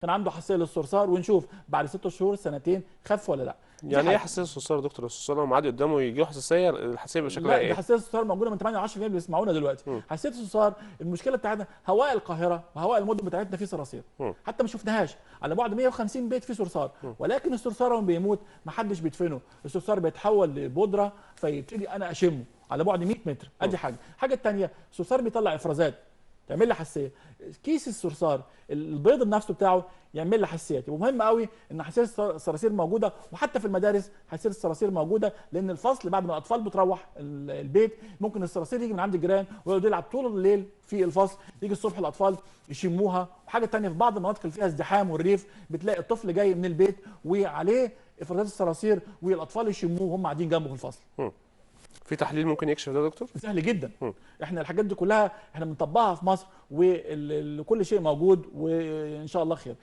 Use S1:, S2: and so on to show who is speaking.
S1: كان عنده حساسيه للصرصار، ونشوف بعد 6 شهور سنتين خف ولا لا.
S2: يعني ايه حساسيه الصرصار يا دكتور؟ الصرصار لو معدي قدامه يجي له حساسيه، الحساسيه بيبقى شكلها
S1: لا، ده
S2: ايه؟
S1: حساسيه الصرصار موجوده من 8 ل 10% بيسمعونا دلوقتي.
S2: مم.
S1: حساسيه الصرصار المشكله بتاعتنا هواء القاهره وهواء المدن بتاعتنا فيه صراصير،
S2: مم.
S1: حتى ما شفناهاش على بعد 150 بيت فيه صرصار، ولكن الصرصار لما بيموت ما حدش بيدفنه، الصرصار بيتحول لبودره فيبتدي انا اشمه على بعد 100 متر. ادي حاجه الثانيه، الصرصار بيطلع افرازات تعمل لي حساسيه. كيس الصرصار البيض نفسه بتاعه يعمل لي حساسيات. يبقى مهم قوي ان حساسيه الصراصير موجوده، وحتى في المدارس حساسيه الصراصير موجوده، لان الفصل بعد ما الاطفال بتروح البيت ممكن الصراصير يجي من عند الجيران ويقعد يلعب طول الليل في الفصل، يجي الصبح الاطفال يشموها. وحاجه ثانيه، في بعض المناطق اللي فيها ازدحام والريف بتلاقي الطفل جاي من البيت وعليه افرازات الصراصير والاطفال يشموه وهم قاعدين جنبه في الفصل.
S2: في تحليل ممكن يكشف ده يا دكتور؟
S1: سهل جدا. احنا الحاجات دي كلها احنا بنطبقها في مصر، وكل شيء موجود وان شاء الله خير.